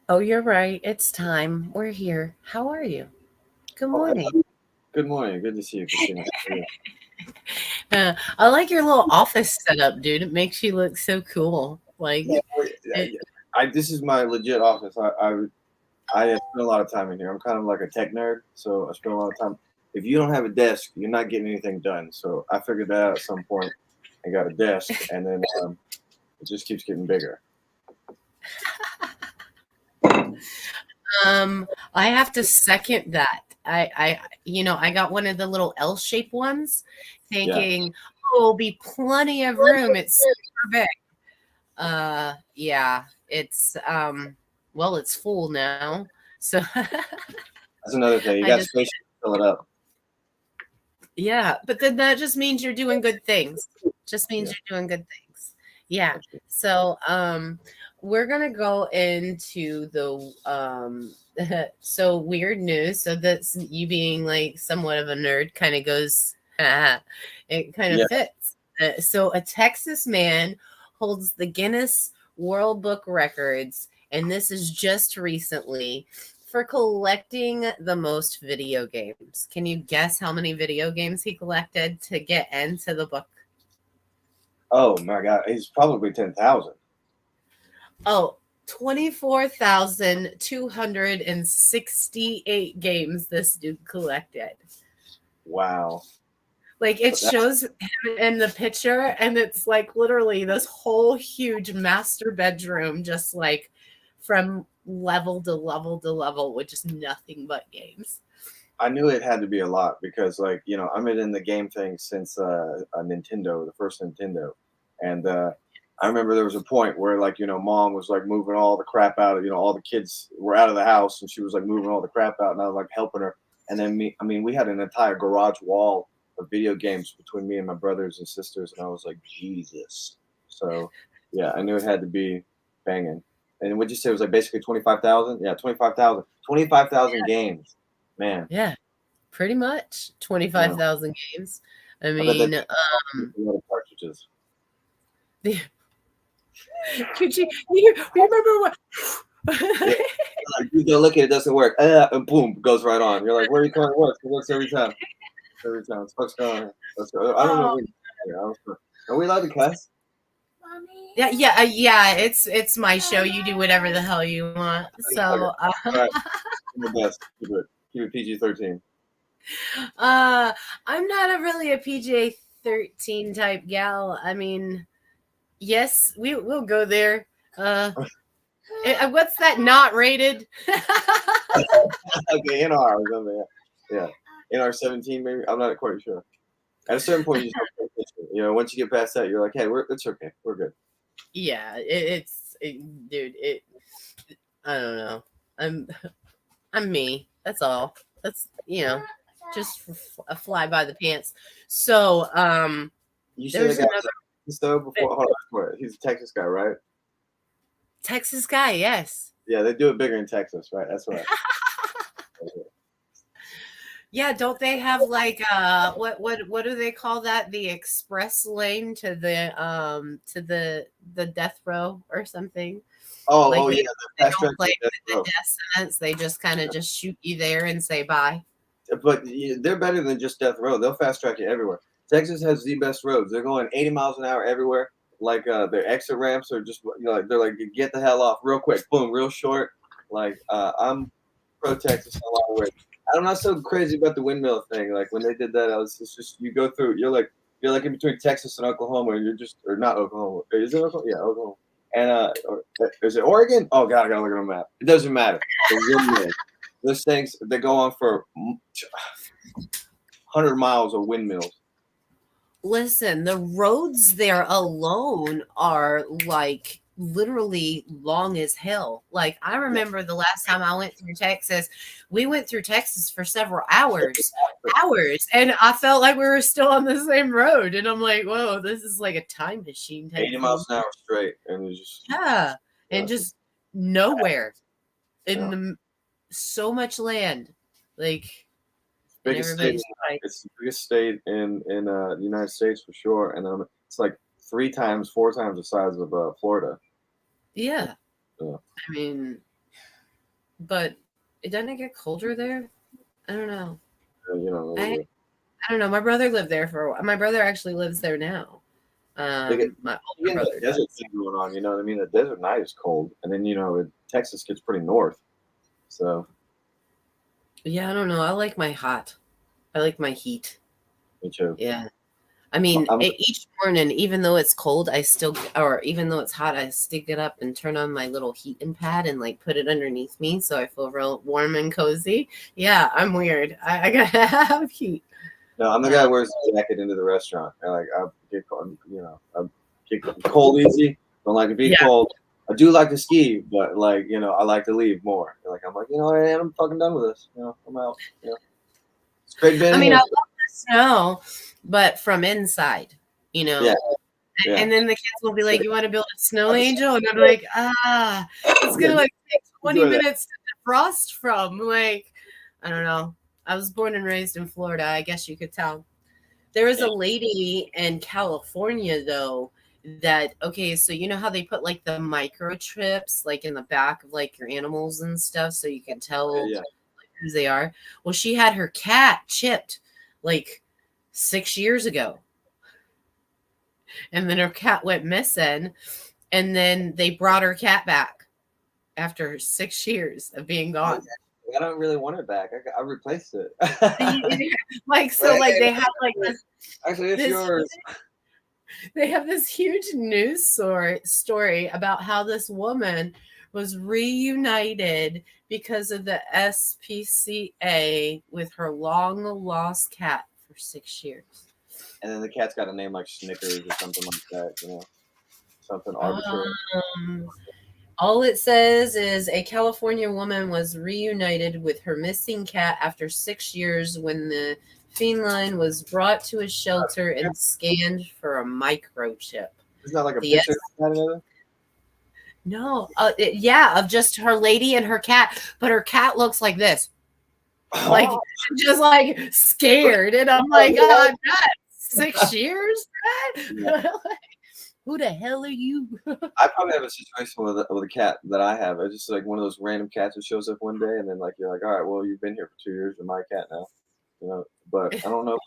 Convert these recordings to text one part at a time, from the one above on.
Oh, you're right. It's time. We're here. How are you? Good Oh, morning. hello. Good morning. Good to see you, Christina. How are you? I like your little office setup, dude. It makes you look so cool. Like, Yeah, it, this is my legit office. I spend a lot of time in here. I'm kind of like a tech nerd, so I spend a lot of time. If you don't have a desk, you're not getting anything done. So I figured that out at some point. I got a desk, and then it just keeps getting bigger. I have to second that. I got one of the little L-shaped ones, Yeah. thinking, oh, it'll be plenty of room. It's super big. Yeah, well, it's full now. So That's another thing. You I got just space to fill it up. Yeah, but then that just means you're doing good things. Just means Yeah. you're doing good things. Yeah. That's true. So, we're gonna go into the so weird news. So that's you being like somewhat of a nerd kind of goes it kind of Yeah. fits. So a Texas man holds the Guinness World Book Records, and this is just recently for collecting the most video games. Can you guess how many video games he collected to get into the book? Oh my God, he's probably 10,000. Oh, 24,268 games this dude collected. Wow. Like it That, shows him in the picture, and it's like literally this whole huge master bedroom, just like from level to level to level with just nothing but games. I knew it had to be a lot because, like, I've been in the game thing since a Nintendo, the first Nintendo, and I remember there was a point where, like, mom was like moving all the crap out of, all the kids were out of the house, and she was like moving all the crap out, and I was like helping her, and then I mean, we had an entire garage wall of video games between me and my brothers and sisters, and I was like, Jesus. So yeah, I knew it had to be banging. And what'd you say it was like basically 25,000? Yeah, 25,000. 25,000 games. Man, Yeah, pretty much yeah. 25,000 games. I I bet that mean, takes a lot of cartridges. the, could you remember what? Yeah. Like, you go look at it, doesn't work. And boom, goes right on. You're like, where are you calling it works? It works every time. Every time. What's going on? I don't know. Oh, Yeah, are we allowed to cuss? yeah, yeah, yeah. It's my show. You do whatever the hell you want. Okay. So, All right. I'm the best. Keep it. Keep it PG-13. uh, I'm not really a PJ-13 type gal. I mean, yes, we'll go there. Uh, what's that? Not rated. Okay, NR or something. Yeah. NR 17 maybe. I'm not quite sure. At a certain point, you just don't pay attention. Once you get past that, you're like, hey, it's okay. We're good. Yeah, dude. I don't know. I'm I'm me. That's all. That's just a fly by the pants. So, You said the there's guy was another so before. Hold on. Wait, he's a Texas guy, right? Texas guy. Yes. Yeah, they do it bigger in Texas, right? That's right. Yeah, don't they have like what do they call that? The express lane to the death row or something? Oh, Like yeah, the they fast don't track to play death the row. death sentence. They just kind of just shoot you there and say bye. But they're better than just death row. They'll fast track you everywhere. Texas has the best roads. They're going 80 miles an hour everywhere. Like their exit ramps are just like they're like get the hell off real quick, boom, real short. Like I'm pro Texas in a lot of ways. I'm not so crazy about the windmill thing. Like when they did that, it's just you go through. You're like in between Texas and Oklahoma. And you're just or not Oklahoma. Is it Oklahoma? Yeah, Oklahoma. And is it Oregon? Oh God, I gotta look at the map. It doesn't matter. The windmill. Those things they go on for 100 miles of windmills. Listen, the roads there alone are like literally long as hell. Like I Yeah. remember the last time I went through Texas, we went through Texas for several hours, and I felt like we were still on the same road. And I'm like, whoa, this is like a time machine type 80 thing. miles an hour straight, and it's just Yeah, and yeah, just nowhere in yeah. so much land, like, and Biggest state. everybody's like, It's the biggest state in the United States for sure, and it's like 3 times, 4 times the size of Florida. yeah. Yeah. I mean, but it doesn't get colder there. I don't know. You know, I I don't know. My brother lived there for a while. My brother actually lives there now. they get My you older get brother that desert does. thing going on. You know what I mean? The desert night is cold, and then Texas gets pretty north. So Yeah, I don't know. I like my hot. I like my heat. me too. Yeah. I mean, I'm each morning, even though it's cold, or even though it's hot, I still get up and turn on my little heating pad and like put it underneath me so I feel real warm and cozy. Yeah, I'm weird. I gotta have heat. no, I'm the guy Uh, who wears the jacket into the restaurant. I get cold, I get cold easy. Don't like to be yeah. cold. I do like to ski, but I like to leave more. Like I'm like, I'm fucking done with this. I'm out. It's great being I mean, I here. love the snow, but from inside, you Yeah, know. yeah. And then the kids will be like, "You want to build a snow angel?" And I'm like, it's Yeah, gonna like take 20 enjoy that. minutes to defrost from. Like, I don't know. I was born and raised in Florida. I guess you could tell. There was Yeah, a lady in California though that okay, so you know how they put like the microchips like in the back of like your animals and stuff so you can tell yeah. like, who they are. Well, she had her cat chipped like 6 years ago, and then her cat went missing, and then they brought her cat back after 6 years of being Oh, gone. yeah. I don't really want it back. I replaced it. Like But so, like hey, they have like actually, it's this yours. they have this huge news story about how this woman was reunited because of the SPCA with her long lost cat for 6 years. And then the cat's got a name like Snickers or something like that. Something arbitrary. Um, all it says is a California woman was reunited with her missing cat after 6 years when the feline was brought to a shelter and scanned for a microchip. It's not like a The picture of another. No, yeah, of just her lady and her cat, but her cat looks like this, like Oh, just like scared, and I'm like, oh, God, 6 years, yeah. Brad? Who the hell are you? I probably have a situation with a cat that I have. It's just like one of those random cats that shows up one day, and then like you're like, all right, well, you've been here for 2 years, you're my cat now. But I don't know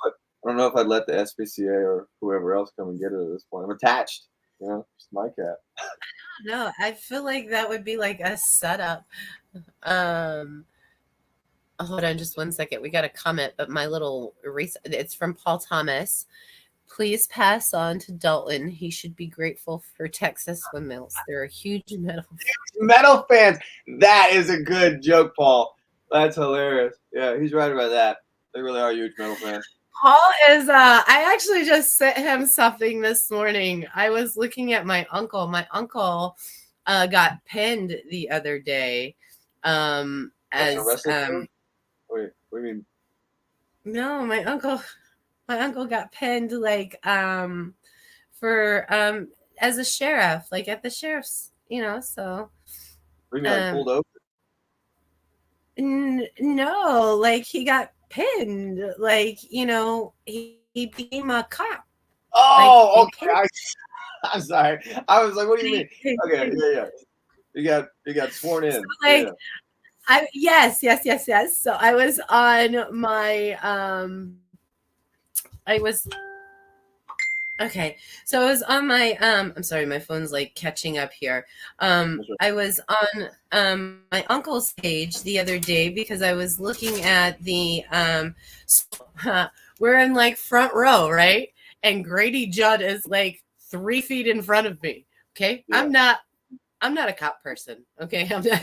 if I'd let the SPCA or whoever else come and get it at this point. I'm attached. It's my cat. No, I feel like that would be like a setup. Um, hold on just one second. We got a comment, but my little it's from Paul Thomas. Please pass on to Dalton. He should be grateful for Texas windmills. They're a huge metal. Metal fans. That is a good joke, Paul. That's hilarious. Yeah, he's right about that. They really are huge metal fans. Paul is I actually just sent him something this morning. I was looking at my uncle. My uncle got pinned the other day. Like in a As wrestling film? Wait, what do you mean? No, my uncle got pinned like for as a sheriff, like at the sheriff's, so What do you mean, like um pulled over? no, like he got pinned, like he became a cop, like Oh, in okay. I'm sorry. I was like, what do you mean? case. Okay, yeah. You got sworn So in. like Yeah. yes. So I was on my I was okay. So I was on my I'm sorry, my phone's like catching up here. That's right. I was on my uncle's page the other day because I was looking at the we're in like front row, right? And Grady Judd is like 3 feet in front of me. Okay. Yeah. I'm not a cop person. Okay. I'm not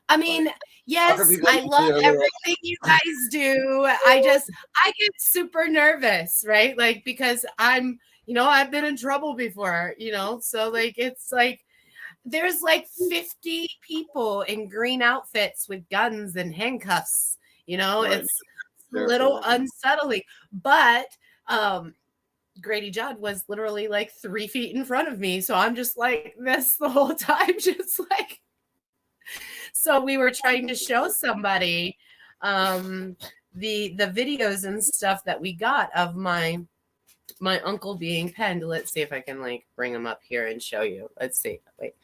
I mean, How come yes, people I look at love you and they're like, everything you guys do. I get super nervous, right? Like, because I've been in trouble before, so like, it's like, there's like 50 people in green outfits with guns and handcuffs, right, it's a there for little that. unsettling, but, Grady Judd was literally like 3 feet in front of me. So I'm just like this the whole time, just like, so we were trying to show somebody the videos and stuff that we got of my uncle being penned. Let's see if I can like bring him up here and show you. Let's see. Wait.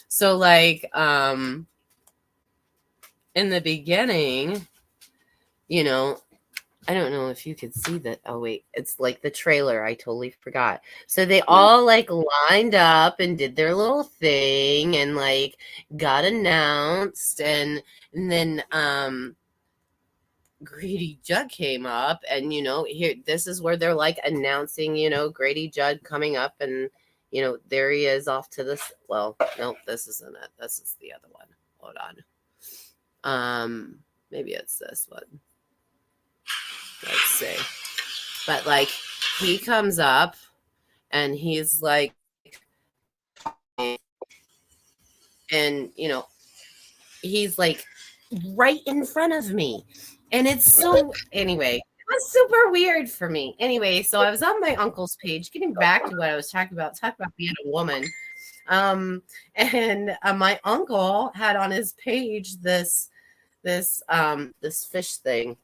So like in the beginning, you know, I don't know if you could see that. Oh wait, it's like the trailer. I totally forgot. So they all like lined up and did their little thing and like got announced and then Grady Judd came up and here this is where they're like announcing, Grady Judd coming up and there he is off to this. Well, nope, this isn't it. This is the other one. Hold on. Maybe it's this one. Let's see. But like he comes up and he's like and he's like right in front of me. And it's so anyway, it was super weird for me. Anyway, so I was on my uncle's page, getting back to what I was talking about being a woman. And my uncle had on his page this fish thing.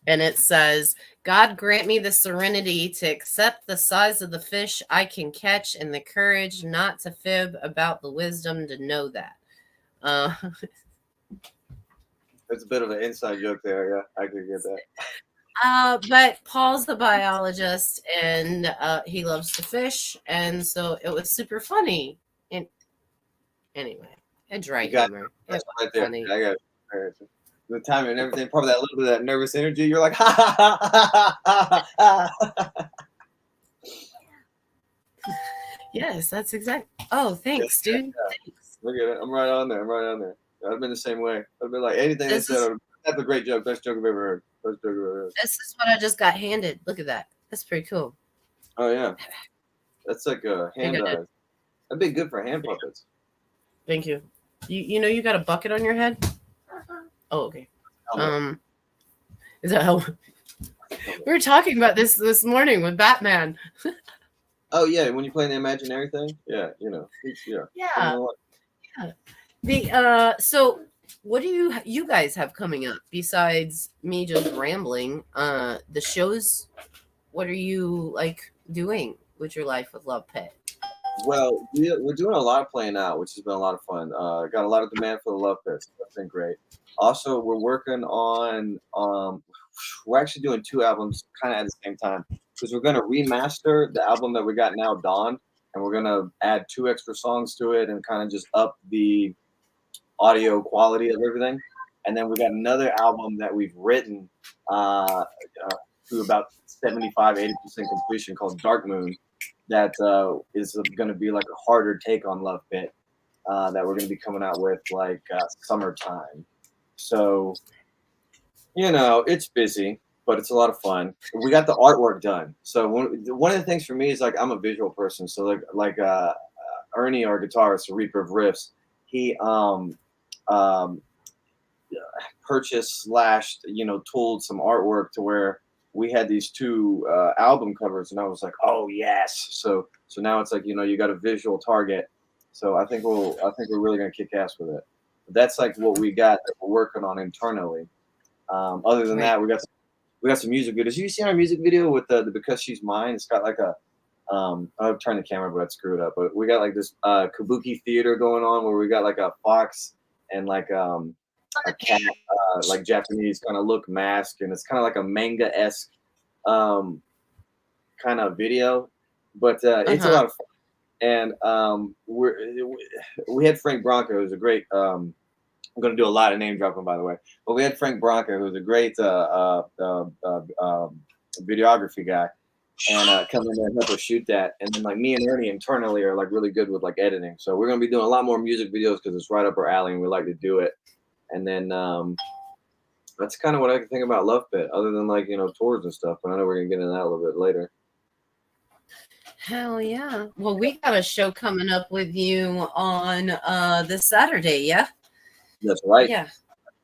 And it says, God grant me the serenity to accept the size of the fish I can catch and the courage not to fib about the wisdom to know that. It's a bit of an inside joke there. Yeah, I could get that. But Paul's the biologist and he loves to fish. And so it was super funny. And anyway, a dry humor. It was right there. funny. I got it. The timing and everything, probably that little bit of that nervous energy. You're like, ha ha ha ha ha ha. Yes, that's exactly. Oh, thanks, dude. Yeah. Thanks. Look at it. I'm right on there. I've been the same way. I've been like anything they said. That's a great joke. Best joke I've ever heard. Best joke I've ever heard. This is what I just got handed. Look at that. That's pretty cool. Oh yeah, that's like a hand eye. That'd be good for hand puppets. Thank you. You got a bucket on your head? Oh, okay. Is that how we were talking about this morning with Batman? Oh yeah, when you play the imaginary thing, yeah, Yeah. So what do you guys have coming up besides me just rambling? The shows. What are you like doing with your life with Love Pit? Well, we're doing a lot of playing out, which has been a lot of fun. Got a lot of demand for the Love Pit. That's been great. Also, we're working on. We're actually doing 2 albums kind of at the same time because we're going to remaster the album that we got now, Dawn, and we're going to add 2 extra songs to it and kind of just up the audio quality of everything. And then we got another album that we've written to about 75-80% completion called Dark Moon that is going to be like a harder take on Love Pit that we're going to be coming out with like summertime. So, it's busy, but it's a lot of fun. We got the artwork done. So one of the things for me is like I'm a visual person. So like Ernie, our guitarist, the Reaper of Riffs, he purchased / tooled some artwork to where we had these 2 album covers, and I was like, oh yes. So now it's like you got a visual target. So I think we're really gonna kick ass with it. That's like what we got that we're working on internally. Other than that, we got some music videos. You seen our music video with the Because She's Mine? It's got like a I'll turn the camera, but I'd screw it up. But we got like this kabuki theater going on where we got like a fox and like a cat, like Japanese kind of look mask, and it's kind of like a manga-esque kind of video. But it's a lot of fun. And we had Frank Bronco, who's a great. I'm going to do a lot of name dropping, by the way. But we had Frank Bronco, who's a great videography guy, and come in there and help us shoot that. And then like me and Ernie internally are like really good with like editing. So we're going to be doing a lot more music videos because it's right up our alley and we like to do it. And then that's kind of what I can think about Love Pit, other than like tours and stuff. But I know we're going to get into that a little bit later. Hell yeah! Well, we got a show coming up with you on this Saturday. Yeah. That's right. Yeah.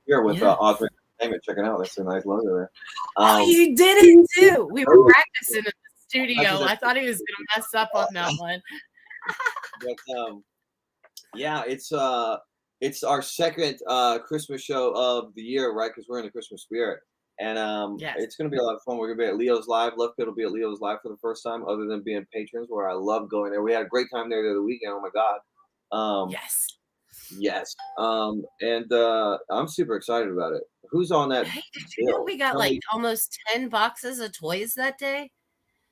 Here with Author Entertainment. Check it out. That's a nice logo there. Oh, you did it too. We were practicing in the studio. I thought he was going to mess up on that one. But yeah, it's our second Christmas show of the year, right? Because we're in the Christmas spirit, and it's going to be a lot of fun. We're going to be at Leo's Live. Love Pit will be at Leo's Live for the first time, other than being patrons, where I love going there. We had a great time there the other weekend. Oh my god. Yes. Yes. And I'm super excited about it. Who's on that Hey, did you know bill? we got Tell like me. almost 10 boxes of toys that day?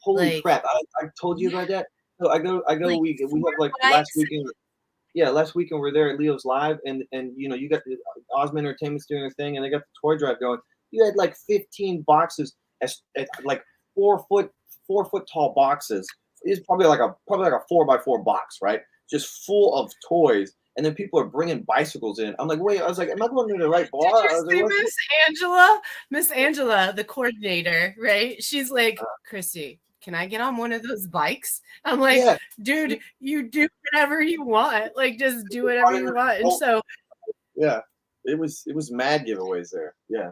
Holy Like, crap! I told you yeah, about that. So I go. like We 4 have like last bikes. weekend. Yeah, last weekend we're there at Leo's Live, and you got the Osmond Entertainment's doing their thing, and they got the toy drive going. You had like 15 boxes, as like 4 foot 4 foot tall boxes. It's probably like a 4x4 box, right? Just full of toys, and then people are bringing bicycles in. I'm like, wait, I was like, am I going to the right Did bar? you I was like, see what's Miss Angela? Miss Angela, the coordinator, right? She's like, Christy, can I get on one of those bikes? I'm like, yeah? dude, you do whatever you want. Like, just do We whatever brought in you her want. And whole- so, Yeah, it was mad giveaways there. Yeah.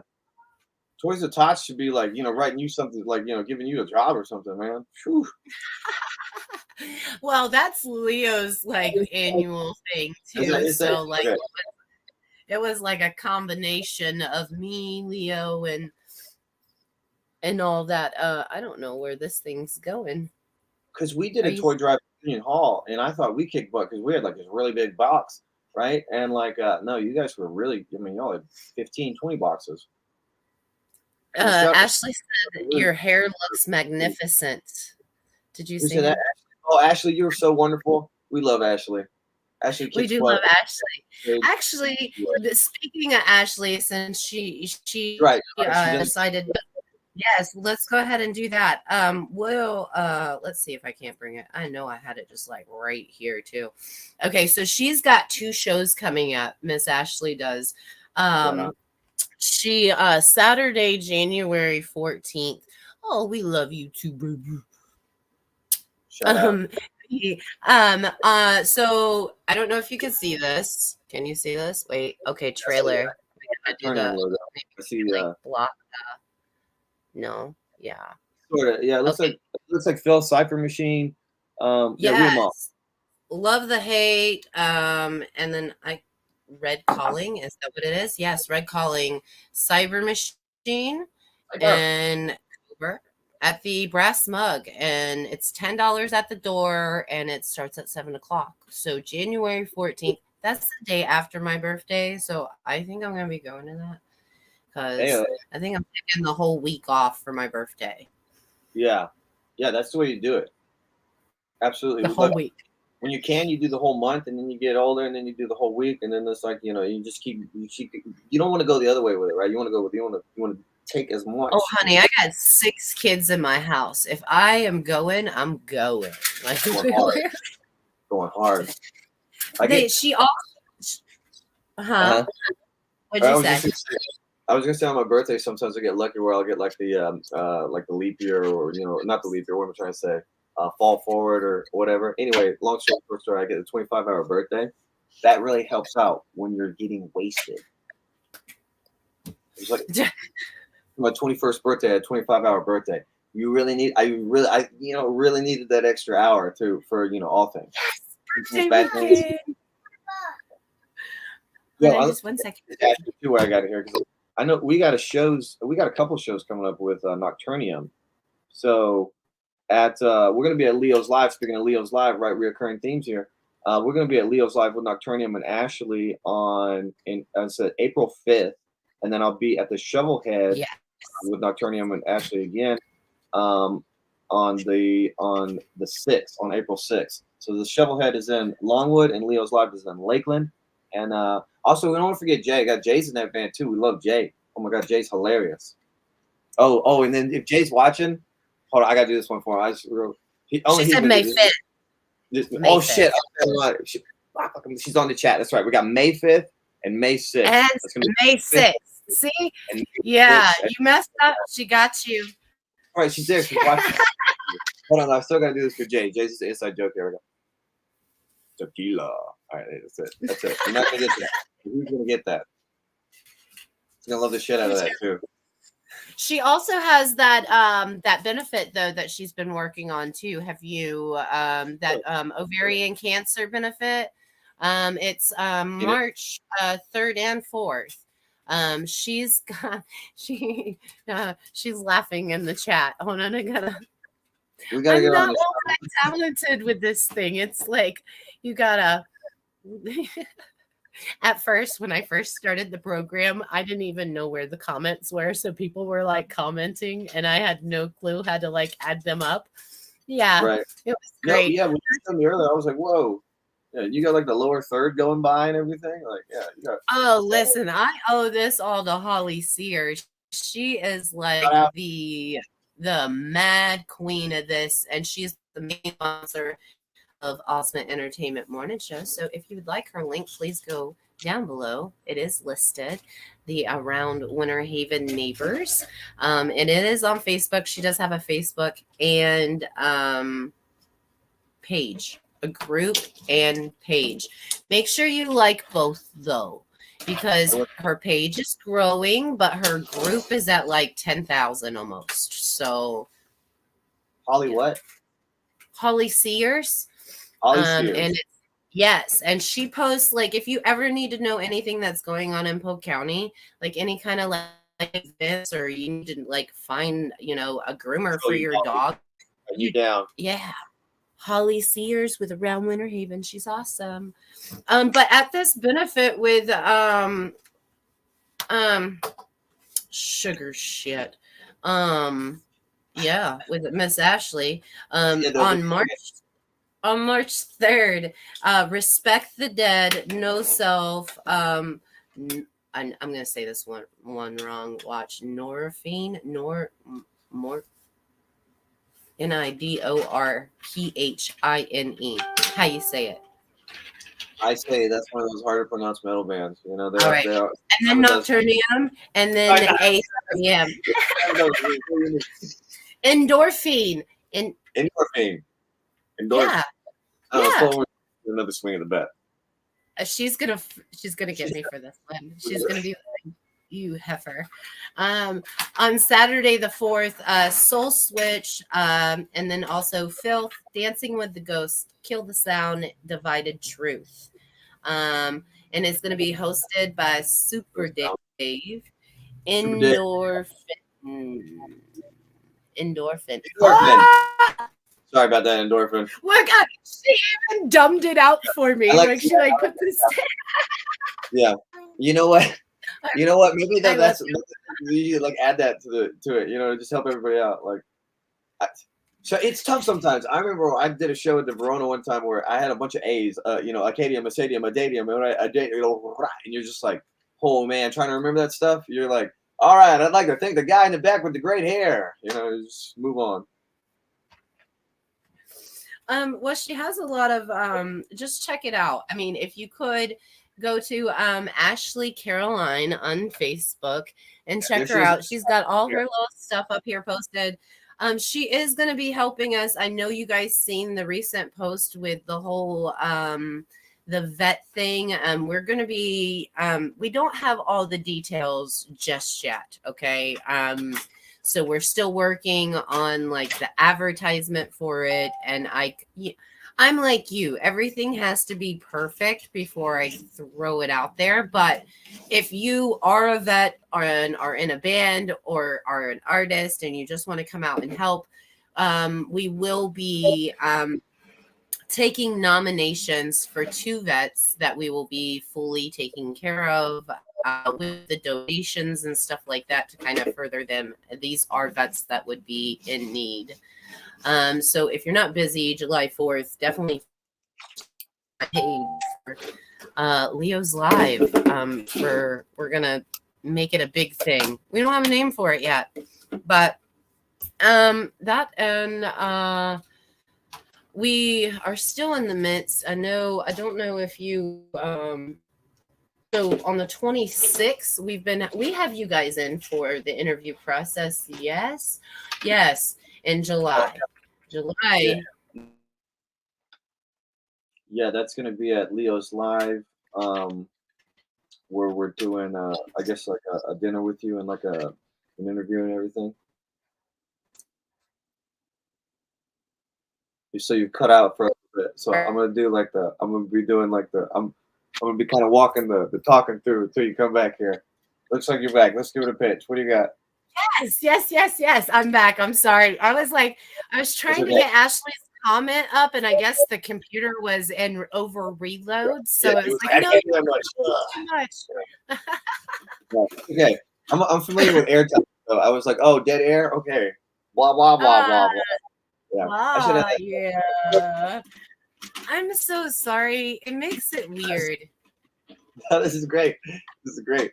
Toys of Tots should be like, writing you something like, giving you a job or something, man. Phew. well, that's Leo's like annual thing too. Is that So, like, okay? it was like a combination of me, Leo, and all that. I don't know where this thing's going. Because we did Are a you toy drive at Union Hall, and I thought we kicked butt because we had like this really big box, right? And like, no, you guys were really, I mean, y'all had 15, 20 boxes. So shout, Ashley said your hair looks magnificent. Did you who see said that? her? Oh, Ashley, you're so wonderful. We love Ashley. Ashley We kicks do love butt. Ashley. Actually, speaking of Ashley, since she Right. She does. decided, yes, let's go ahead and do that. We'll let's see if I can't bring it. I know I had it just like right here too. Okay, so she's got 2 shows coming up. Miss Ashley does. Right on. She Saturday, January 14th. Oh, we love you too, baby. Shout out. So I don't know if you can see this. Can you see this? Wait, okay, I see trailer. We gotta do Turnium the logo. maybe I we see. can, like, block no, yeah. Sort of. Yeah. Okay. It looks like Phil Cipher Machine. Yeah, read them all. Yes. Love the hate. And then Red Calling, is that what it is? Yes, Red Calling, Cyber Machine, and Cooper at the Brass Mug, and it's $10 at the door, and it starts at 7 o'clock. So January 14th. That's the day after my birthday, so I think I'm gonna be going to that because Yeah. I think I'm taking the whole week off for my birthday. Yeah. Yeah. That's the way you do it. Absolutely. The Like, whole week. when you can, you do the whole month, and then you get older, and then you do the whole week, and then it's like you just you don't want to go the other way with it, right? You want to go with you want to take as much. Oh, honey, I got 6 kids in my house. If I am going, I'm going. Like, Going hard. Going hard. she also, Uh-huh. what'd I you was say? just gonna say, I was gonna say on my birthday, sometimes I get lucky where I'll get like the leap year, or not the leap year. What am I trying to say? Fall forward or whatever. Anyway, long story short, I get a 25-hour birthday. That really helps out when you're getting wasted. It's like my 21st birthday, I had a 25-hour birthday. Really needed that extra hour too for all things. Birthday weekend. Yeah, Just 1 second. too where I got it here because I know we got a couple shows coming up with Nocturnium. So we're gonna be at Leo's Live. Speaking of Leo's Live, right? Reoccurring themes here. We're gonna be at Leo's Live with Nocturnium and Ashley on April 5th, and then I'll be at the Shovelhead Yeah. with Nocturnium and Ashley again on the 6th, on April 6th. So the Shovelhead is in Longwood and Leo's Live is in Lakeland. And also, we don't want to forget Jay. I got Jay's in that band too. We love Jay. Oh my God, Jay's hilarious. Oh, and then if Jay's watching, hold on, I gotta do this one for him. She said May 5th. May 5th. Shit! She's on the chat. That's right. We got May 5th and May 6th. And May 6th. See? Yeah, you messed up. She got you. All right, she's there. She's watching. Hold on, I still gotta do this for Jay. Jay's an inside joke. Here we go. Tequila. All right, that's it. That's it. You're not gonna get that. Who's gonna get that? She's gonna love the shit out of that too. She also has that that benefit though that she's been working on too. Have you that ovarian cancer benefit? It's March 3rd and 4th. She's got she's laughing in the chat. Hold on, We gotta I'm get on not this. talented with this thing. It's like you gotta At first, when I first started the program, I didn't even know where the comments were. So people were like commenting, and I had no clue how to like add them up. Yeah, Right. it was No, great. yeah, when you told me earlier, I was like, whoa. Yeah, you got like the lower third going by and everything. Like, yeah, you got Oh, listen, I owe this all to Holly Sears. She is shout like out. the mad queen of this, and she's the main sponsor of Osment Entertainment Morning Show. So if you would like her link, please go down below. It is listed, the Around Winter Haven Neighbors. And it is on Facebook. She does have a Facebook and page, a group and page. Make sure you like both though, because her page is growing, but her group is at like 10,000 almost. So Holly, yeah. what? Holly Sears. Holly Sears. And it's, yes, and she posts like if you ever need to know anything that's going on in Polk County, like any kind of like this, or you need to like find, you know, a groomer for your dog. You down? Yeah. Holly Sears with Around Winter Haven. She's awesome. But at this benefit with sugar shit. Yeah, with Miss Ashley. On March 3rd, Respect the Dead, No Self. I'm gonna say this one wrong. Watch Norphine, more Nidorphine. How you say it? I say that's one of those hard to pronounce metal bands. You know, All right. they are. And then Nocturnium, and then ACM. Endorphine. Endorphine. Yeah. Yeah. Another swing of the bat. She's gonna get me for this one. She's gonna be like, you heifer. On Saturday the 4th, Soul Switch, and then also Filth, Dancing with the Ghosts, Kill the Sound, Divided Truth. And it's gonna be hosted by Super Dave. Endorphin. Sorry about that, Endorphin. Look, she even dumbed it out for me. Like she like put this. Yeah. You know what? You know what? Maybe that's you like add that to it. You know, just help everybody out. Like, so it's tough sometimes. I remember I did a show at the Verona one time where I had a bunch of A's. You know, Acadium, Acadium, Adadium, and you're just like, oh man, trying to remember that stuff. You're like, all right, I'd like to thank the guy in the back with the great hair. You know, just move on. Well, she has a lot of just check it out. I mean, if you could go to Ashley Caroline on Facebook and check her out. She's got all her little stuff up here posted. She is going to be helping us. I know you guys seen the recent post with the whole the vet thing. We're going to be we don't have all the details just yet, okay? So we're still working on like the advertisement for it. And I'm like you, everything has to be perfect before I throw it out there. But if you are a vet or are in a band or are an artist and you just want to come out and help, we will be taking nominations for 2 vets that we will be fully taking care of. With the donations and stuff like that to kind of further them. These are vets that would be in need. So if you're not busy, July 4th, definitely Leo's Live. We're gonna make it a big thing. We don't have a name for it yet, but that and we are still in the midst. I don't know if you so on the 26th, we have you guys in for the interview process. Yes. In July. Yeah, that's gonna be at Leo's Live, where we're doing I guess like a dinner with you and like an interview and everything. So you cut out for a bit. So I'm gonna be kind of walking the talking through until you come back here. Looks like you're back. Let's give it a pitch. What do you got? Yes. I'm back. I'm sorry. I was trying to get Ashley's comment up, and I guess the computer was in over reload, so Yeah, it's it was like, like, I no, can't do that much. too much. Okay, I'm familiar with airtime, so I was like, oh, dead air. Okay, blah blah blah Ah, blah blah. Yeah, I should have. yeah. I'm so sorry. It makes it weird. This is great. This is great.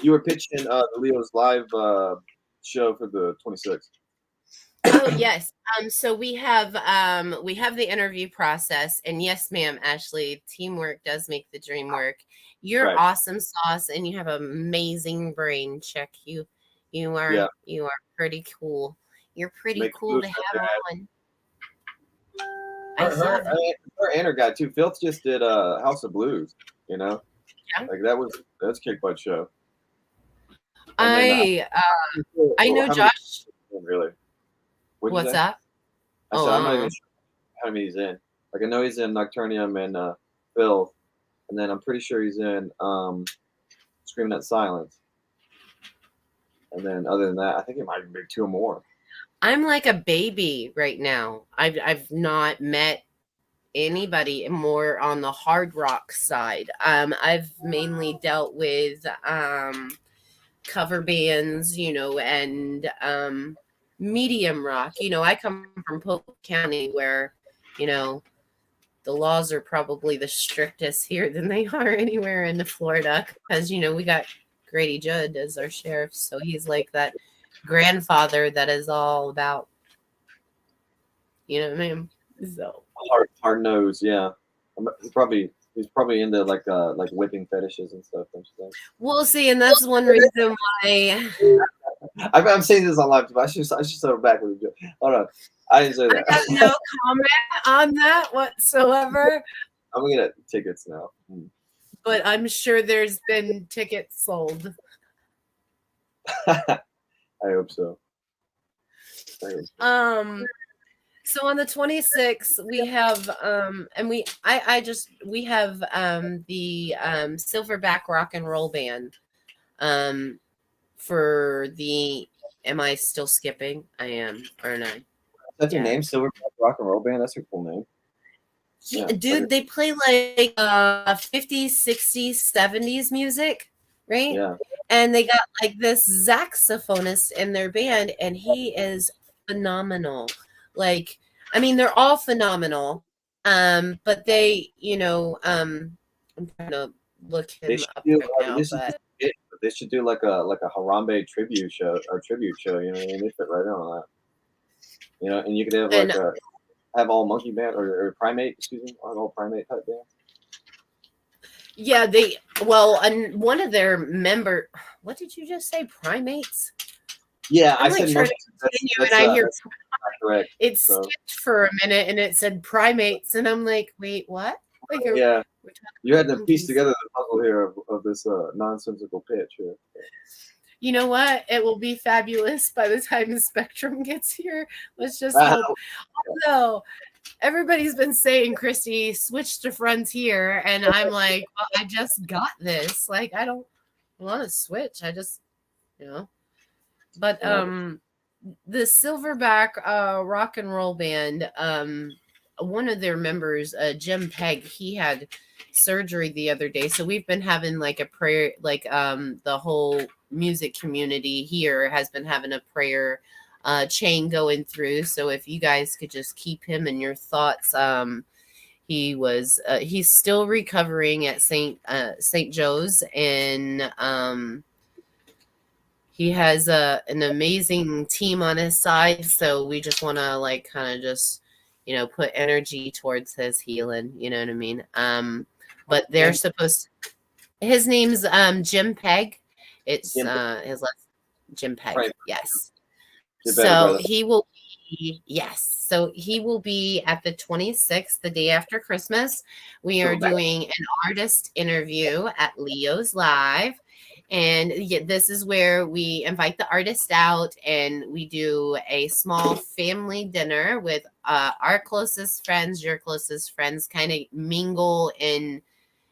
You were pitching the Leo's live show for the 26th. Oh yes. So we have the interview process, and yes, ma'am, Ashley, teamwork does make the dream work. You're Right. awesome sauce, and you have amazing brain. Check Yeah. you are pretty cool. You're pretty Make the cool moves to like have that. on. I Her, saw her, that. her and her guy too. Filth just did House of Blues. You know, Yeah. like that's kick butt show. And then I I know how many Josh. really? What'd you What's say? that? I Oh, said I'm not even sure how many he's in. Like I know he's in Nocturnium and Filth, and then I'm pretty sure he's in Screaming at Silence. And then other than that, I think it might be two or more. I'm like a baby right now. I've not met anybody more on the hard rock side. I've mainly dealt with cover bands, and medium rock. I come from Polk County where, you know, the laws are probably the strictest here than they are anywhere in Florida because, we got Grady Judd as our sheriff. So he's like that grandfather that is all about, what I mean? So Hard nose, yeah. He's probably into like whipping fetishes and stuff. Don't you think? we'll see. And that's one reason why I'm saying this on live, but I should settle back with you. Hold on, I didn't say I have that. no comment on that whatsoever. I'm gonna get tickets now. But I'm sure there's been tickets sold. I hope so. So on the 26th we have and we have the Silverback Rock and Roll Band for the am I still skipping? I am, aren't I? That's your Yeah. name, Silverback Rock and Roll Band. That's your full name. Yeah, Yeah, dude, they play like 50s, 60s, 70s music, right? yeah. And they got like this saxophonist in their band, and he is phenomenal. Like, I mean, they're all phenomenal. But I'm trying to look They him should up do right now, this is but it, but they should do like a Harambe tribute show or tribute show. You know what I mean? They fit right in on that. You know, and you could have and have all monkey band or primate, excuse me, all primate type band. yeah, and one of their what did you just say? Primates? Yeah, I'm I like said trying monkey. to continue, and I hear That's not correct. it So skipped for a minute and it said primates, and I'm like, wait, what? Like, yeah, we're talking you had to about piece monkeys. together the puzzle here of this nonsensical pitch here. You know what? It will be fabulous by the time the Spectrum gets here. Let's just Ah, hope. Also, everybody's been saying, Christy, switch to Frontier, and I'm like, well, I just got this. Like, I don't want to switch. I just, But the Silverback Rock and Roll Band, one of their members, Jim Pegg, he had surgery the other day, so we've been having like a prayer, like the whole music community here has been having a prayer chain going through. So if you guys could just keep him in your thoughts. He's still recovering at St. Joe's, and he has an amazing team on his side, so we just want to like kind of just put energy towards his healing. You know what I mean? But they're supposed. His name's Jim Pegg. It's his last Jim Pegg. Right. Yes. So he will be So he will be at the 26th, the day after Christmas. We are doing an artist interview at Leo's Live. And this is where we invite the artist out and we do a small family dinner with our closest friends, your closest friends, kind of mingle and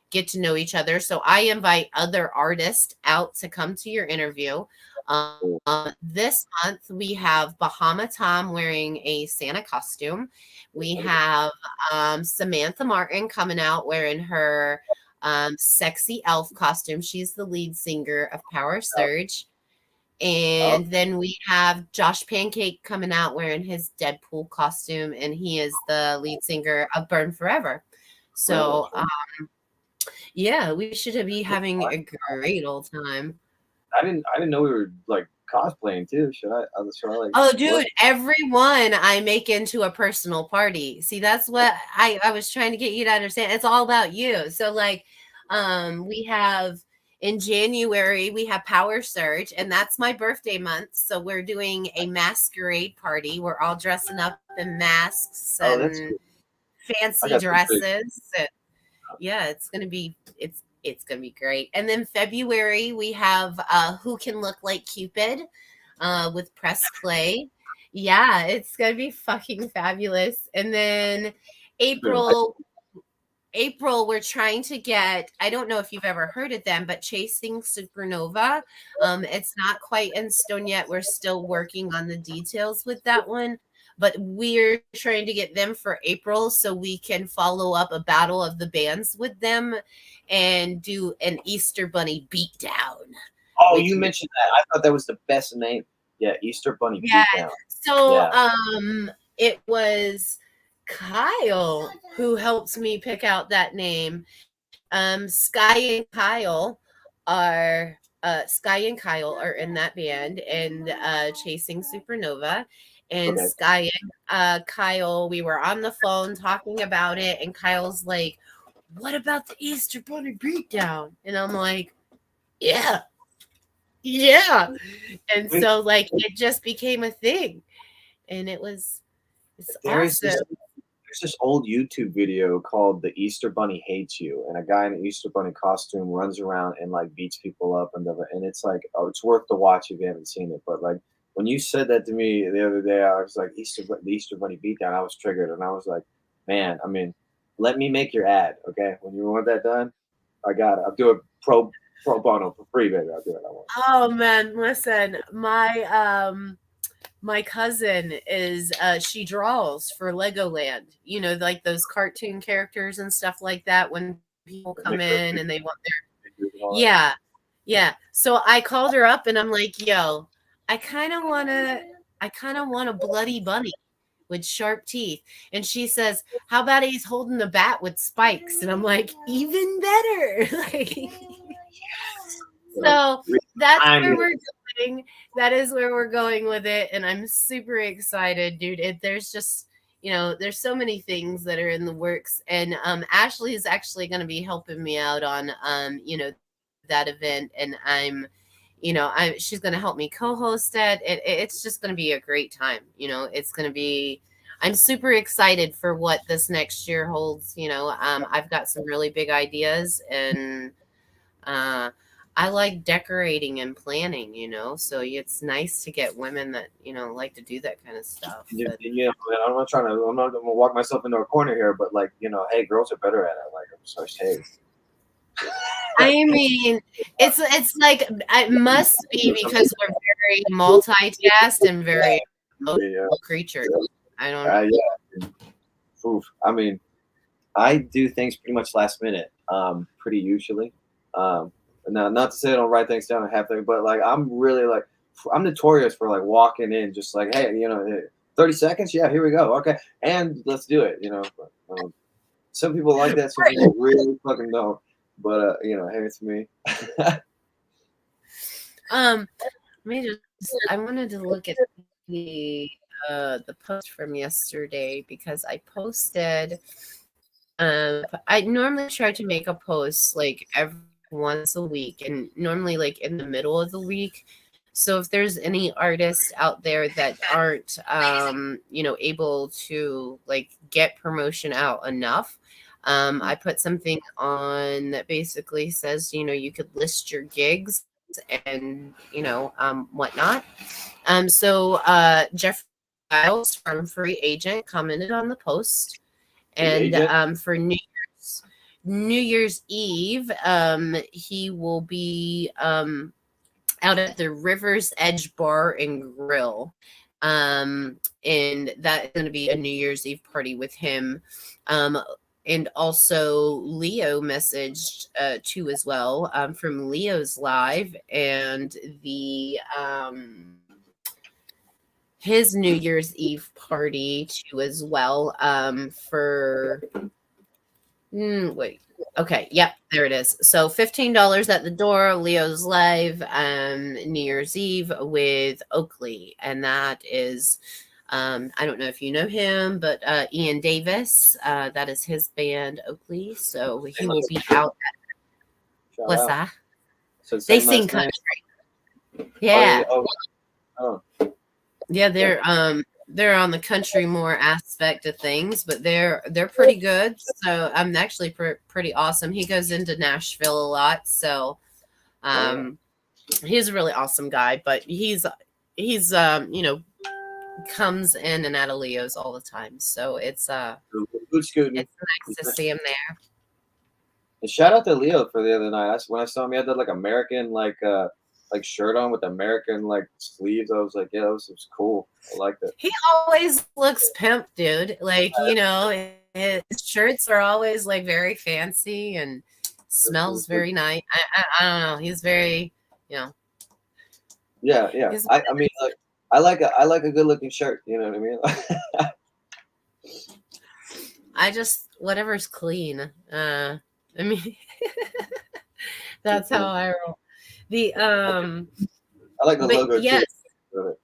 get to know each other. So I invite other artists out to come to your interview. Cool. This month we have Bahama Tom wearing a Santa costume. We have Samantha Martin coming out wearing her sexy elf costume. She's the lead singer of Power Surge. Oh, And then we have Josh Pancake coming out wearing his Deadpool costume, and he is the lead singer of Burn Forever. So, yeah, we should be having a great old time. I didn't know we were like cosplaying too. Should I like Oh, what? dude, everyone I make into a personal party. See, that's what I was trying to get you to understand. It's all about you. So, like, we have in January, we have Power Surge, and that's my birthday month. So, we're doing a masquerade party. We're all dressing up in masks Oh, that's and cool. I fancy got some big. dresses. And yeah, it's gonna be great. And then February we have Who Can Look Like Cupid with Press Play. Yeah, it's gonna be fucking fabulous. And then April, we're trying to get, I don't know if you've ever heard of them, but Chasing Supernova. It's not quite in stone yet. We're still working on the details with that one, but we're trying to get them for April so we can follow up a battle of the bands with them and do an Easter Bunny beatdown Oh, with you you. mentioned that. I thought that was the best name. Yeah, Easter Bunny Yeah. Beatdown. So Yeah. it was Kyle who helped me pick out that name. Sky and Kyle are in that band and Chasing Supernova. And Okay. Sky and Kyle, we were on the phone talking about it, and Kyle's like, "What about the Easter Bunny Beatdown?" And I'm like, "Yeah, yeah." And Wait, so like it just became a thing, and it's there is awesome. this old YouTube video called "The Easter Bunny Hates You," and a guy in an Easter Bunny costume runs around and like beats people up and it's like, oh, it's worth the watch if you haven't seen it. But like when you said that to me the other day, I was like, the Easter Bunny Beatdown. I was triggered, and I was like, man, I mean, let me make your ad, okay? When you want that done, I got it. I'll do it pro bono for free, baby. I'll do it. I want. Oh man, listen, my cousin is she draws for Legoland. You know, like those cartoon characters and stuff like that when people come Make those in and they want their pictures and all that. yeah. Yeah. So I called her up and I'm like, "Yo, I kind of want to I kind of want a bloody bunny with sharp teeth." And she says, "How about he's holding the bat with spikes?" And I'm like, "Even better." Like So, so that's I'm where we're going. That is where we're going with it, and I'm super excited, dude. There's just there's so many things that are in the works, and Ashley is actually going to be helping me out on that event, and I'm she's going to help me co-host it. It's just going to be a great time. It's going to be. I'm super excited for what this next year holds. I've got some really big ideas and. Uh, I like decorating and planning, so it's nice to get women that, like to do that kind of stuff. But man, I'm not gonna walk myself into a corner here, but like, hey, girls are better at it. Like, I'm sorry, hey. I mean, it's like it must be because we're very multitask and very emotional Yeah, creatures. I don't. yeah. Oof. I mean, I do things pretty much last minute, pretty usually. Now, not to say I don't write things down and have things, but like I'm really like I'm notorious for like walking in just like, hey, 30 seconds, yeah, here we go, okay, and let's do it. But, some people like that, some people really fucking don't. But hey, it's me. Let me just. I wanted to look at the post from yesterday because I posted. I normally try to make a post like every once a week and normally like in the middle of the week. So if there's any artists out there that aren't able to like get promotion out enough, I put something on that basically says, you could list your gigs and whatnot. So Jeff Giles from Free Agent commented on the post, Free and agent. for New Year's Eve, he will be out at the River's Edge Bar and Grill. And that is going to be a New Year's Eve party with him. Um, and also Leo messaged too as well, from Leo's Live, and the his New Year's Eve party too as well, for wait. Okay, yep, there it is. So $15 at the door, Leo's Live, New Year's Eve with Oakley. And that is, I don't know if you know him, but Ian Davis, that is his band, Oakley. So he will be out. What's that? So They sing country. Yeah. Yeah, they're on the country more aspect of things, but they're pretty good. So I'm actually pretty awesome. He goes into Nashville a lot, so he's a really awesome guy. But he's comes in and out of Leo's all the time, so it's nice to see him there. And shout out to Leo for the other night. When I saw him, he had that like American like shirt on with American like sleeves. I was like, yeah, this was cool. I liked it. He always looks pimp, dude. Like, his shirts are always like very fancy and smells very nice. I don't know. He's very, Yeah. I mean, like, I like a good looking shirt. You know what I mean? I just whatever's clean. I mean, that's how I roll. I like the logo yes. too.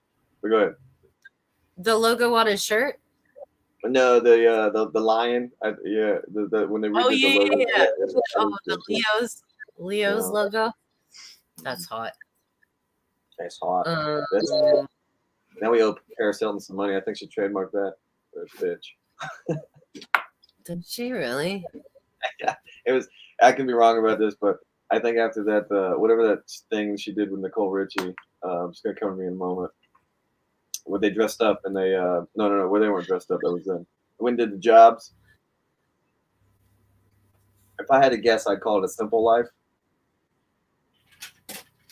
But go ahead. The logo on his shirt? No, the lion. The when they redid the logo. The Leo's logo. That's hot. That's hot. Now we owe Paris Hilton some money. I think she trademarked that. Bitch. Did she really? Yeah, it was. I can be wrong about this, but I think after that, whatever that thing she did with Nicole Richie, it's gonna come to me in a moment. Where they dressed up and they no, where they weren't dressed up. That was then. When did the jobs? If I had to guess, I'd call it A Simple Life.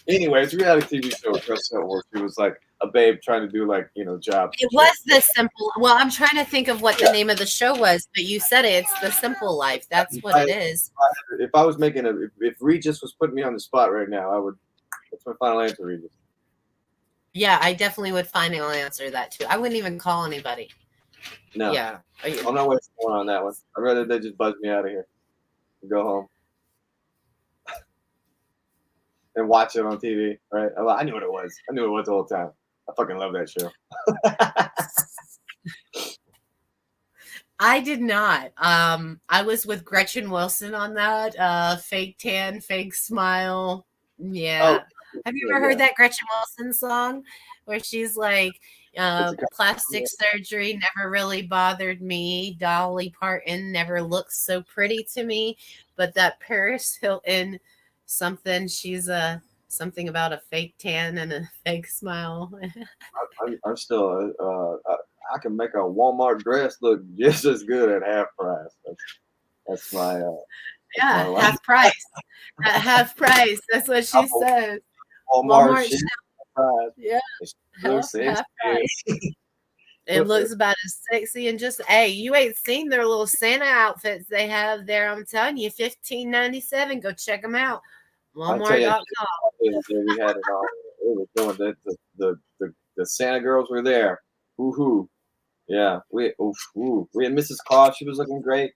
Anyway, it's a reality TV show where she was like a babe trying to do like jobs. It was The Simple. Well, I'm trying to think of what the name of the show was, but you said it. It's The Simple Life. That's what it is. If I was making if Regis was putting me on the spot right now, I would. That's my final answer, Regis. Yeah, I definitely would finally answer that too. I wouldn't even call anybody. No. Yeah. I'm not wasting one on that one. I'd rather they just buzz me out of here and go home and watch it on TV, right? I knew what it was. I knew it was the whole time. I fucking love that show. I did not. I was with Gretchen Wilson on that. Fake tan, fake smile. Yeah. Have you ever heard that Gretchen Wilson song where she's like, plastic surgery never really bothered me. Dolly Parton never looked so pretty to me. But that Paris Hilton something, she's something about a fake tan and a fake smile. I'm still, I can make a Walmart dress look just as good at half price. That's my, half price. At half price. That's what she says. Walmart price. Yeah. Half price. It looks about as sexy and just, hey, you ain't seen their little Santa outfits they have there. I'm telling you, $15.97. Go check them out. Walmart.com. We had it all. It was doing the Santa girls were there. Woohoo! Yeah, we had Mrs. Claus. She was looking great.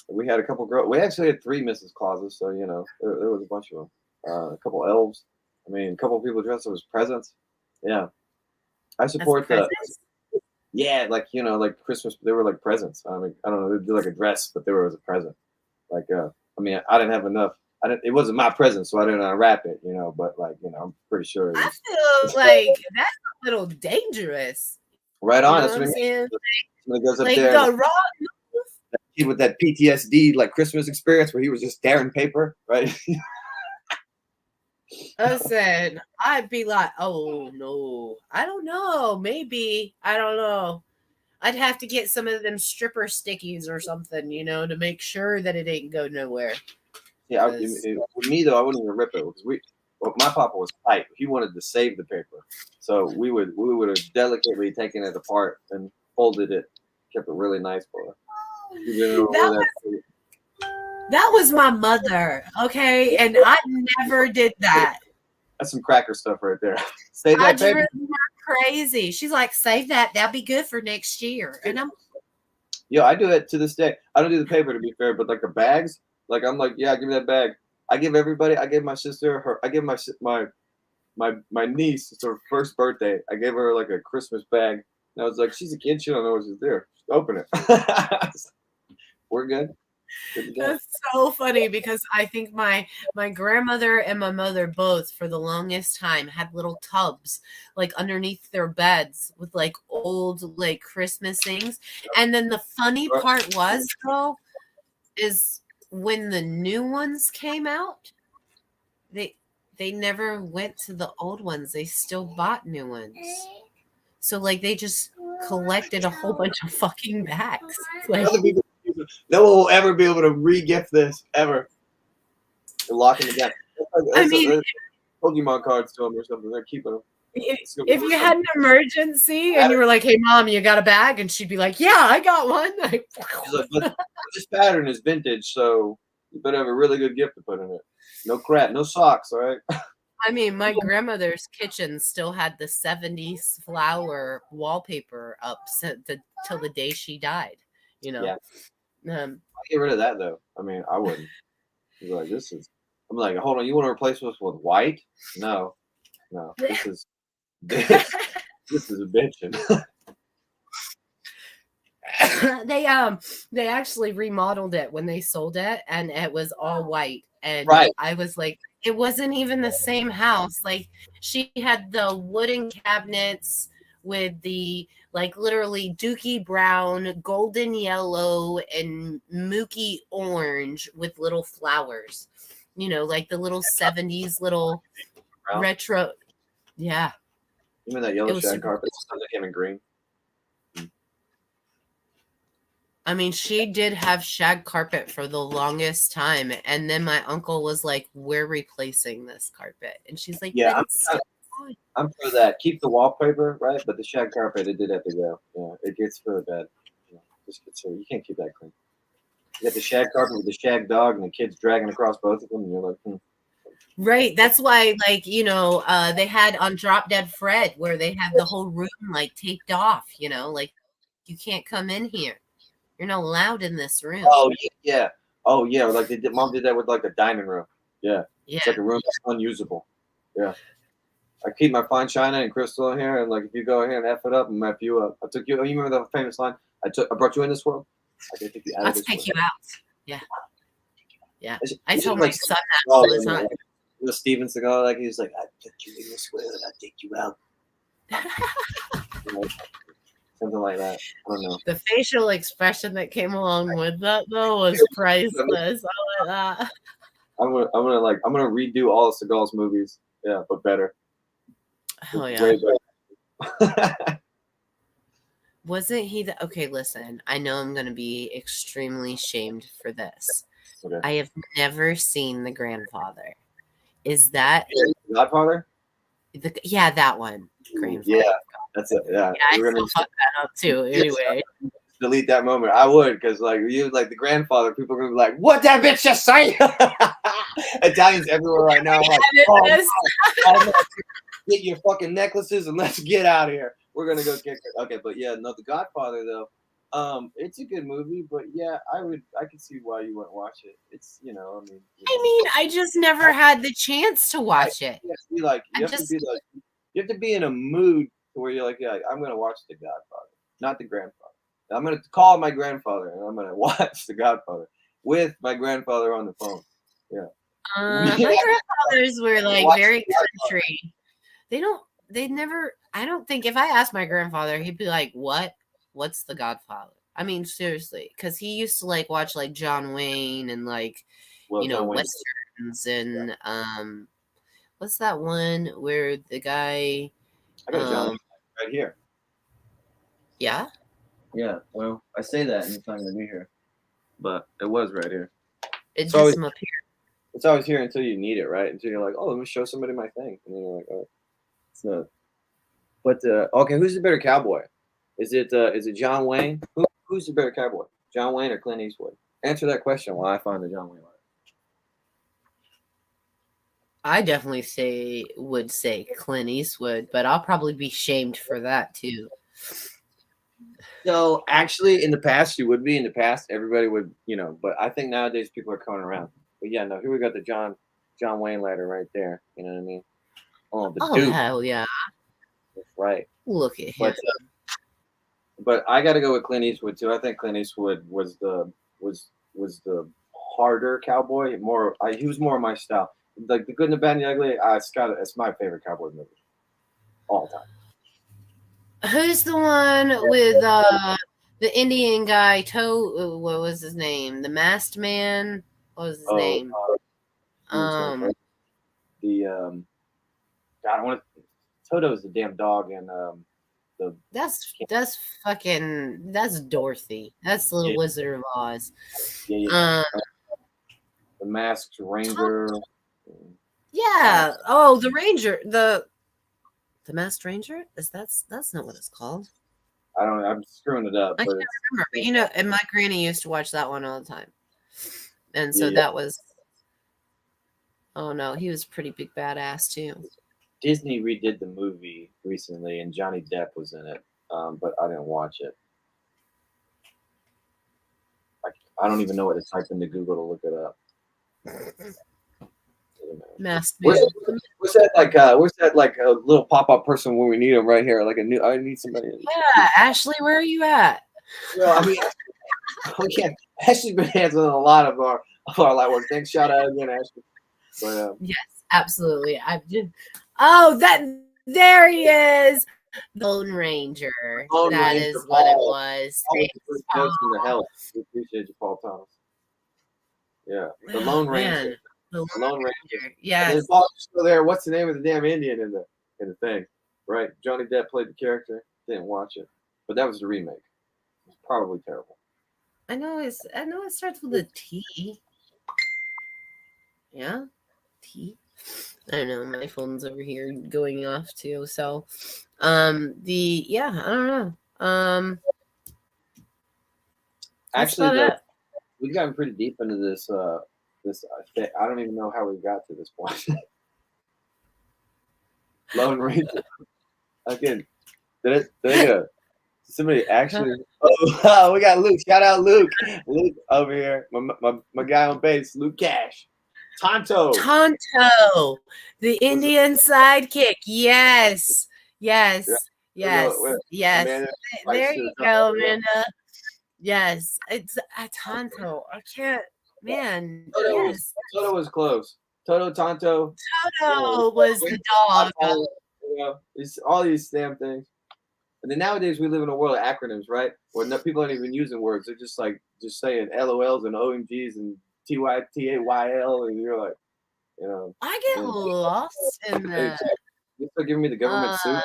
We had a couple girls. We actually had 3 Mrs. Clauses, so there was a bunch of them. A couple elves. I mean, a couple of people dressed up as presents. Yeah, I support the. Yeah, like Christmas. They were like presents. I mean, I don't know. They'd do like a dress, but they were as a present. Like, I mean, I didn't have enough. It wasn't my present, so I didn't unwrap it. But like, I'm pretty sure. I feel like that's a little dangerous. Right on. That's what I'm saying. Somebody goes up there. The wrong move. With that PTSD like Christmas experience where he was just tearing paper, right? I said, I'd be like, oh no, I don't know. Maybe, I don't know. I'd have to get some of them stripper stickies or something, to make sure that it ain't go nowhere. Yeah, with me though, I wouldn't even rip it because well, my papa was tight. He wanted to save the paper, so we would have delicately taken it apart and folded it, kept it really nice for her. That was my mother, okay, and I never did that. That's some cracker stuff right there. Save that paper. Crazy. She's like, save that. That'll be good for next year. And I'm, I do it to this day. I don't do the paper, to be fair, but like the bags, like I'm like, yeah, give me that bag. I give everybody. I gave my sister her. I gave my niece. It's her first birthday. I gave her like a Christmas bag. And I was like, she's a kid. She don't know what she's there. Just open it. We're good. That's so funny because I think my grandmother and my mother both for the longest time had little tubs like underneath their beds with like old like Christmas things. And then the funny part was though is when the new ones came out, they never went to the old ones. They still bought new ones. So like they just collected a whole bunch of fucking bags. Like no one will ever be able to re-gift this ever. They're locking it down. I mean, Pokemon cards to them or something. They're keeping them. If you had an emergency and you were like, "Hey, mom, you got a bag?" and she'd be like, "Yeah, I got one." She's like, but this pattern is vintage, so you better have a really good gift to put in it. No crap, no socks, all right? I mean, my grandmother's kitchen still had the 70s flower wallpaper up till the day she died. You know. Yeah. I'd get rid of that though. I mean, I wouldn't. Like, I'm like, hold on, you want to replace this with white? No, this is a bitchin'. They actually remodeled it when they sold it, and it was all white. And I was like, it wasn't even the same house. Like she had the wooden cabinets with the like literally dookie brown, golden yellow, and mookie orange with little flowers. You know, like the little 70s little retro. Yeah. You mean that yellow shag carpet? Something came in green. I mean, she did have shag carpet for the longest time. And then my uncle was like, we're replacing this carpet. And she's like, yeah, I'm for that. Keep the wallpaper, right? But the shag carpet, it did have to go. Yeah, it gets really bad. You can't keep that clean. You got the shag carpet with the shag dog and the kids dragging across both of them. And you're like, Right. That's why, like, you know, they had on Drop Dead Fred where they had the whole room like taped off, you know, like you can't come in here. You're not allowed in this room. Oh yeah. Oh yeah. Like mom did that with like the dining room. Yeah. It's like a room that's unusable. Yeah. I keep my fine china and crystal in here, and like if you go here and F it up and F you up. I took you. You remember the famous line? I brought you in this world. I can take you out of this world. I'll take you out. Yeah. Yeah. I tell my son that all the time. Like, Steven Seagal, like he's like, I took you in this world, I take you out. Something like that. I don't know. The facial expression that came along with that though was priceless. I like that. I'm gonna redo all of Seagal's movies. Yeah, but better. Oh yeah. Wasn't he the okay, listen, I know I'm gonna be extremely shamed for this. Okay. I have never seen The Grandfather. Is that Godfather? Yeah, that one. Grandfather. Yeah, that's it. Yeah, I still fuck that up too. Anyway, delete that moment. I would, because like you, like The Grandfather, people are gonna be like, "What that bitch just say?" Italians everywhere right now. Like, get your fucking necklaces and let's get out of here. We're gonna go kick it. Okay, but yeah, no, The Godfather though. It's a good movie, but yeah, I could see why you wouldn't watch it. It's I just never had the chance to watch it. You have to be in a mood where you're like, yeah, I'm gonna watch The Godfather, not The Grandfather. I'm gonna call my grandfather and I'm gonna watch The Godfather with my grandfather on the phone. Yeah. My grandfathers were like very country. I don't think if I asked my grandfather, he'd be like, what's The Godfather? I mean, seriously, because he used to like watch like John Wayne and like, Westerns and what's that one where the guy I got John Wayne right here. Yeah? Yeah, well, I say that and it's not gonna be here. But it was right here. It's just up here. It's always here until you need it, right? Until you're like, oh, let me show somebody my thing, and then you're like, oh, it's not. But okay, who's the better cowboy? Is it John Wayne? Who's the better cowboy? John Wayne or Clint Eastwood? Answer that question while I find the John Wayne letter. I definitely would say Clint Eastwood, but I'll probably be shamed for that too. So actually, in the past, you would be. In the past, everybody would, But I think nowadays people are coming around. But yeah, no. Here we got the John Wayne letter right there. You know what I mean? Oh, the Oh Duke. hell yeah! That's right. Look at him. But I got to go with Clint Eastwood too. I think Clint Eastwood was the harder cowboy. He was more of my style. Like The Good and the Bad and the Ugly. It's my favorite cowboy movie all time. Who's the one with the Indian guy? What was his name? The Masked Man. What was his name? God, I want Toto's the damn dog, and that's Dorothy. That's the Little Wizard of Oz. Yeah. The Masked Ranger. Yeah. Oh, the Ranger. The Masked Ranger? That's not what it's called. I don't know. I'm screwing it up. I can't remember. And my granny used to watch that one all the time. And so that was. Oh no, he was a pretty big badass too. Disney redid the movie recently, and Johnny Depp was in it, but I didn't watch it. I don't even know what to type into Google to look it up. Masked Man. What's that like a little pop-up person when we need them right here? I need somebody. Yeah, Ashley, where are you at? Well, I mean, Ashley's been handling a lot of our light work. Thanks, shout out again, Ashley. But, yes, absolutely. Oh, there he is. The Lone Ranger. That is what it was. The help. We appreciate you, Paul Thomas. Yeah, the Lone Ranger. The Lone Ranger. Yeah. And Paul's still there. What's the name of the damn Indian in the thing? Right? Johnny Depp played the character. Didn't watch it, but that was the remake. It's probably terrible. I know it starts with a T. Yeah, T. I don't know. My phone's over here going off too. So, I don't know. Actually, we've gotten pretty deep into this. I don't even know how we got to this point. Lone Ranger. Again, did somebody actually? Oh, we got Luke. Shout out Luke. Luke over here. My guy on base, Luke Cash. Tonto, the Indian sidekick. Yes. Man, there you go, Amanda. Yes, it's a Tonto. I can't, man. Yes. Toto was close. Tonto was the dog. It's all these damn things. And then nowadays we live in a world of acronyms, right? Where people aren't even using words. They're just saying LOLs and OMGs and TYTAYL, and you're like, I get lost in that. You're still giving me the government suit.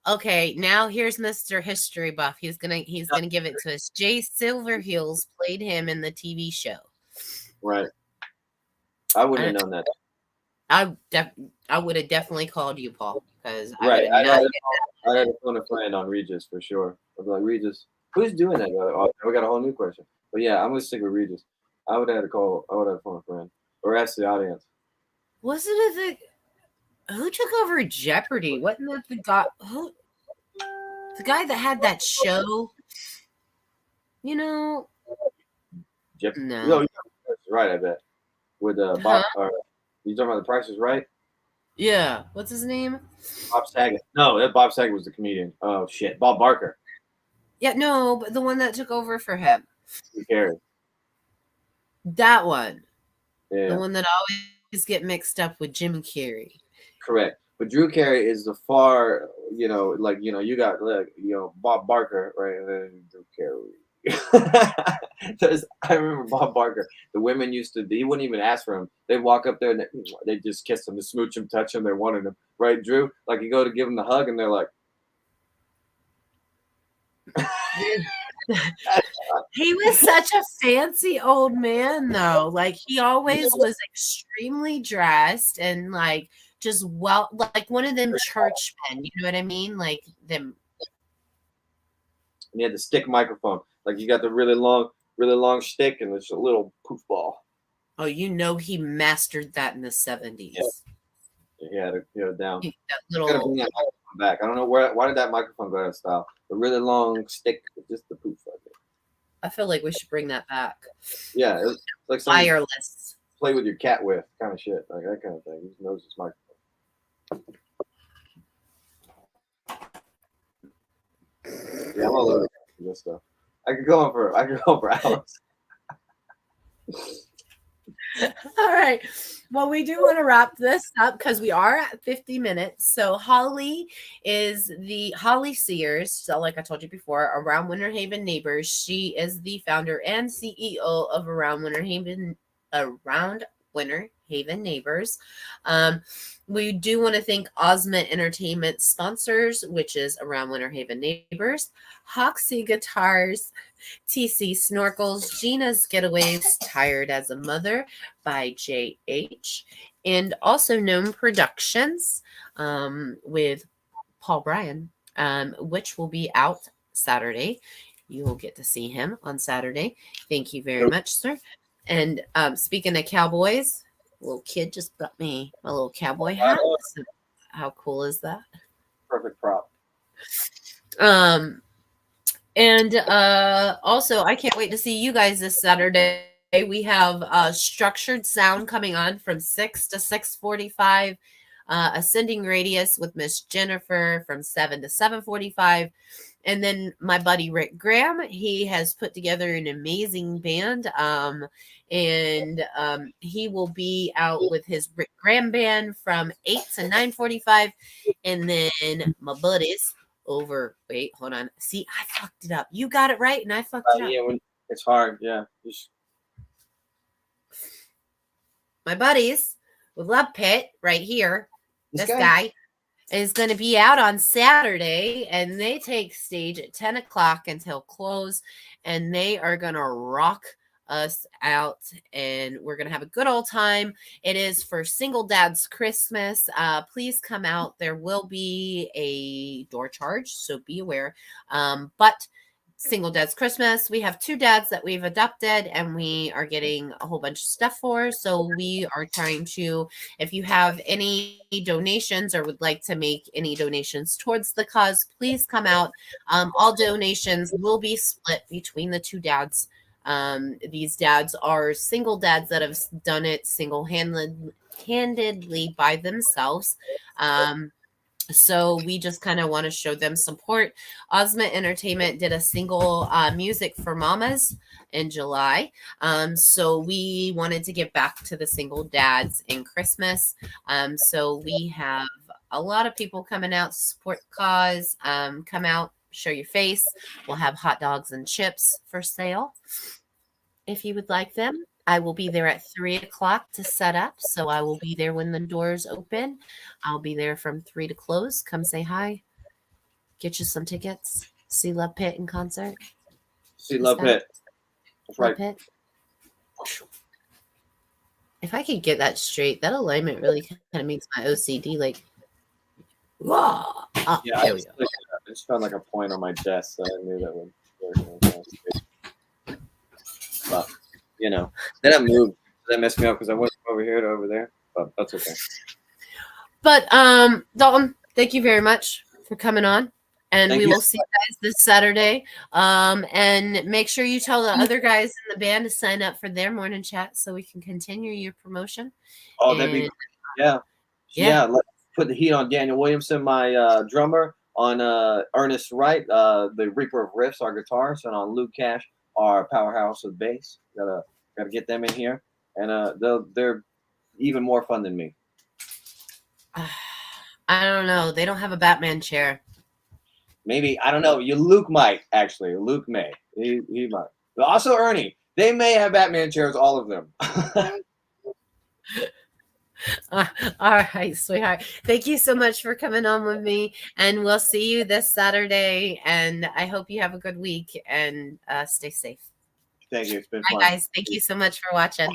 Okay, now here's Mr. History Buff. He's gonna give it to us. Jay Silverheels played him in the TV show. Right. I wouldn't have known that. I would have definitely called you, Paul, because right. I had to phone a friend on Regis for sure. I'd be like, Regis, who's doing that? Oh, we got a whole new question. But yeah, I'm gonna stick with Regis. I would have phoned a friend or ask the audience. Wasn't it who took over Jeopardy? Wasn't that the guy? The guy that had that show? Jeopardy. No. Right, I bet. With Bob. You talking about The Price is Right? Yeah. What's his name? Bob Saget. No, Bob Saget was the comedian. Oh shit, Bob Barker. Yeah, no, but the one that took over for him. Who cares? That one. Yeah. The one that always get mixed up with Jim Carrey. Correct. But Drew Carey is the far, you got Bob Barker, right? And then Drew Carey. I remember Bob Barker. The women he wouldn't even ask for him. They'd walk up there and they just kiss him, to smooch him, touch him. They wanted him, right? Drew, you go to give him the hug, and they're like, He was such a fancy old man, though. Like, he always was extremely dressed and, like, just like one of them churchmen. You know what I mean? Like them. And he had the stick microphone. Like you got the really long stick, and it's a little poof ball. Oh, you know he mastered that in the 70s. Yeah. He had it down. That Gotta little. bring that microphone back. I don't know why did that microphone go out of style? The really long stick with just the poof like it. I feel like we should bring that back. Yeah, it's like some Wireless. play with your cat with kind of shit, like that kind of thing. He knows his microphone. Yeah, I'm all over this stuff. I could go on for hours. All right. Well, we do want to wrap this up because we are at 50 minutes. So Holly is the Holly Sears. So like I told you before, Around Winter Haven Neighbors. She is the founder and CEO of Around Winter Haven Neighbors. We do want to thank Osment Entertainment sponsors, which is Around Winter Haven Neighbors, Hoxie Guitars, TC Snorkels, Gina's Getaways, Tired as a Mother by JH, and also Gnome Productions with Paul Bryan, which will be out Saturday. You will get to see him on Saturday. Thank you very much, sir. And speaking of cowboys, a little kid just brought me a little cowboy hat. So how cool is that? Perfect prop. And also, I can't wait to see you guys this Saturday. We have Structured Sound coming on from 6 to 6:45. Ascending Radius with Miss Jennifer from 7 to 7:45. And then my buddy Rick Graham, he has put together an amazing band. And he will be out with his Rick Graham band from 8 to 9:45. And then my buddies over. Wait, hold on. See, I fucked it up. You got it right, and I fucked it up. Yeah, it's hard. Yeah. My buddies with Love Pit right here. This guy is going to be out on Saturday, and they take stage at 10 o'clock until close, and they are going to rock us out, and we're going to have a good old time. It is for Single Dad's Christmas. Please come out. There will be a door charge, so be aware. But Single Dad's Christmas, we have 2 dads that we've adopted, and we are getting a whole bunch of stuff for. So we are trying to, if you have any donations or would like to make any donations towards the cause, please come out. All donations will be split between the 2 dads. These dads are single dads that have done it single-handedly by themselves. So we just kind of want to show them support. Osment Entertainment did a single music for mamas in July. So we wanted to get back to the single dads in Christmas. So we have a lot of people coming out to support the cause. Come out, show your face. We'll have hot dogs and chips for sale if you would like them. I will be there at 3 o'clock to set up. So I will be there when the doors open. I'll be there from 3 to close. Come say hi. Get you some tickets. See Love Pit in concert. See Love Pit. That's right. Pit. If I could get that straight, that alignment really kind of makes my OCD like, whoa. Oh, yeah, I just found like a point on my desk that I knew that would work. But, you know, then I moved. That messed me up because I went from over here to over there. But that's okay. But Dalton, thank you very much for coming on. And we will see you guys this Saturday. And make sure you tell the other guys in the band to sign up for their morning chat so we can continue your promotion. Oh, that'd be great. Yeah. Let's put the heat on Daniel Williamson, my drummer, on Ernest Wright, the Reaper of Riffs, our guitarist, and on Luke Cash, our powerhouse of bass. Gotta get them in here, and they're even more fun than me. I don't know. They don't have a Batman chair. Maybe, I don't know. Luke might, actually. Luke may. He might. But also Ernie. They may have Batman chairs, all of them. All right, sweetheart. Thank you so much for coming on with me, and we'll see you this Saturday. And I hope you have a good week and stay safe. Thank you. It's been Bye, fun. guys. Thank you so much for watching.